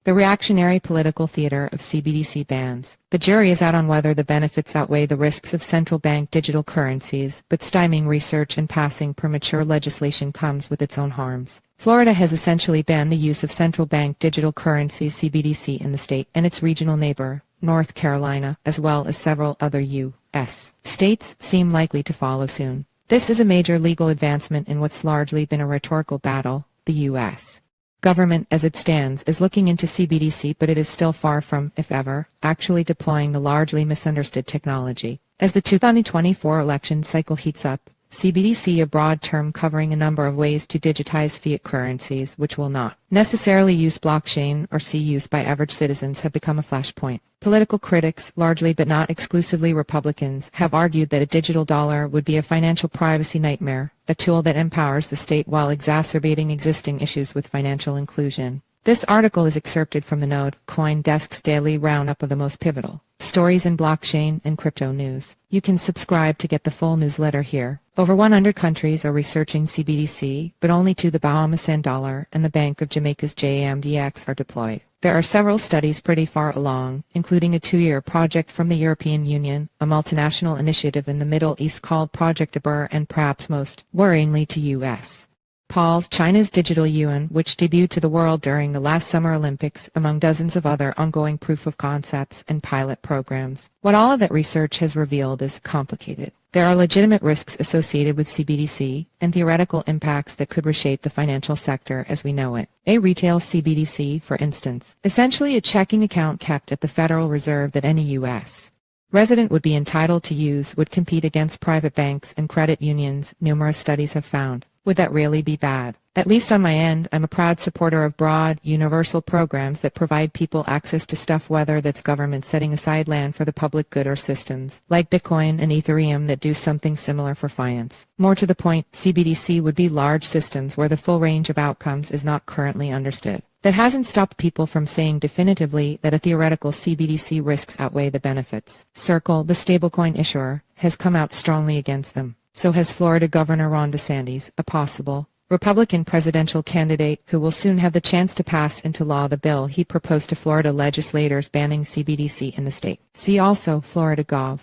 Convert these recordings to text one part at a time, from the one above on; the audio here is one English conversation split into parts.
The reactionary political theater of CBDC bans. The jury is out on whether the benefits outweigh the risks of central bank digital currencies, but stymying research and passing premature legislation comes with its own harms. Florida has essentially banned the use of central bank digital currencies CBDC in the state and its regional neighbor, North Carolina, as well as several other U.S. states, seem likely to follow soon. This is a major legal advancement in what's largely been a rhetorical battle. The U.S. government, as it stands, is looking into CBDC, but it is still far from, if ever, actually deploying the largely misunderstood technology. As the 2024 election cycle heats up, CBDC, a broad term covering a number of ways to digitize fiat currencies which will not necessarily use blockchain or see use by average citizens, have become a flashpoint. Political critics, largely but not exclusively Republicans, have argued that a digital dollar would be a financial privacy nightmare, a tool that empowers the state while exacerbating existing issues with financial inclusion. This article is excerpted from the Node CoinDesk's daily roundup of the most pivotal stories in blockchain and crypto news. You can subscribe to get the full newsletter here. Over 100 countries are researching CBDC, but only to the Bahamas Sand Dollar and the Bank of Jamaica's JAMDX are deployed. There are several studies pretty far along, including a 2-year project from the European Union, a multinational initiative in the Middle East called Project ABER, and perhaps most worryingly to U.S. Paul's China's digital yuan, which debuted to the world during the last Summer Olympics, among dozens of other ongoing proof of concepts and pilot programs. What all of that research has revealed is complicated. There are legitimate risks associated with CBDC and theoretical impacts that could reshape the financial sector as we know it. A retail CBDC, for instance, essentially a checking account kept at the Federal Reserve that any U.S. resident would be entitled to use, would compete against private banks and credit unions, numerous studies have found. Would that really be bad? At least on my end, I'm a proud supporter of broad, universal programs that provide people access to stuff, whether that's government setting aside land for the public good or systems, like Bitcoin and Ethereum, that do something similar for finance. More to the point, CBDC would be large systems where the full range of outcomes is not currently understood. That hasn't stopped people from saying definitively that a theoretical CBDC risks outweigh the benefits. Circle, the stablecoin issuer, has come out strongly against them. So has Florida Governor Ron DeSantis, a possible Republican presidential candidate who will soon have the chance to pass into law the bill he proposed to Florida legislators banning CBDC in the state. See also Florida Gov.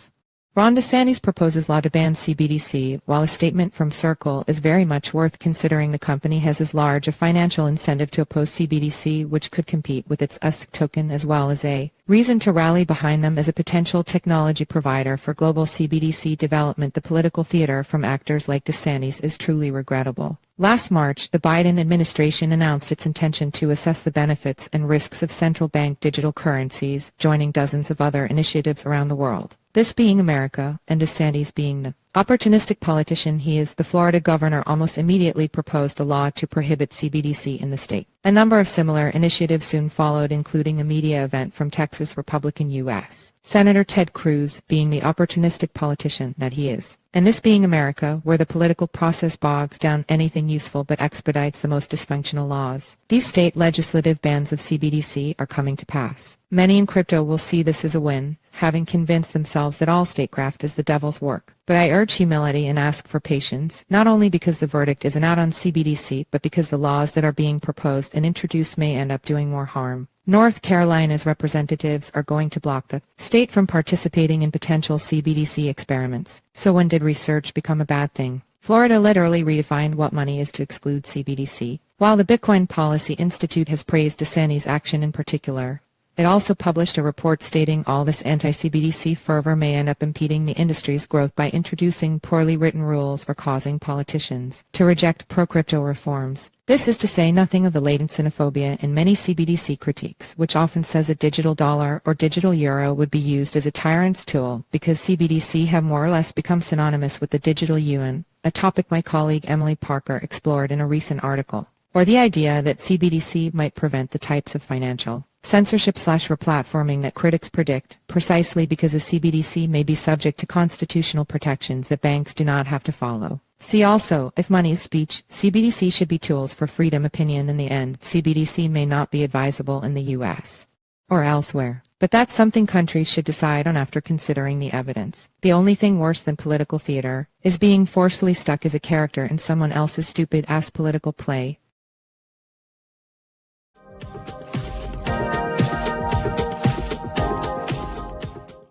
Ron DeSantis proposes law to ban CBDC, while a statement from Circle is very much worth considering. The company has as large a financial incentive to oppose CBDC, which could compete with its USC token, as well as a reason to rally behind them as a potential technology provider for global CBDC development. The political theater from actors like DeSantis is truly regrettable. Last March, the Biden administration announced its intention to assess the benefits and risks of central bank digital currencies, joining dozens of other initiatives around the world. This being America, and DeSantis being the opportunistic politician he is, the Florida governor almost immediately proposed a law to prohibit CBDC in the state. A number of similar initiatives soon followed, including a media event from Texas Republican U.S. Senator Ted Cruz, being the opportunistic politician that he is. And this being America, where the political process bogs down anything useful but expedites the most dysfunctional laws. These state legislative bans of CBDC are coming to pass. Many in crypto will see this as a win, having convinced themselves that all statecraft is the devil's work. But I urge humility and ask for patience, not only because the verdict isn't out on CBDC, but because the laws that are being proposed and introduced may end up doing more harm. North Carolina's representatives are going to block the state from participating in potential CBDC experiments. So when did research become a bad thing? Florida literally redefined what money is to exclude CBDC. While the Bitcoin Policy Institute has praised DeSantis' action in particular, it also published a report stating all this anti-CBDC fervor may end up impeding the industry's growth by introducing poorly written rules or causing politicians to reject pro-crypto reforms. This is to say nothing of the latent xenophobia in many CBDC critiques, which often says a digital dollar or digital euro would be used as a tyrant's tool because CBDC have more or less become synonymous with the digital yuan, a topic my colleague Emily Parker explored in a recent article. Or the idea that CBDC might prevent the types of financial censorship/replatforming that critics predict, precisely because a CBDC may be subject to constitutional protections that banks do not have to follow. See also, if money is speech, CBDC should be tools for freedom opinion. In the end, CBDC may not be advisable in the U.S. or elsewhere. But that's something countries should decide on after considering the evidence. The only thing worse than political theater is being forcefully stuck as a character in someone else's stupid-ass political play,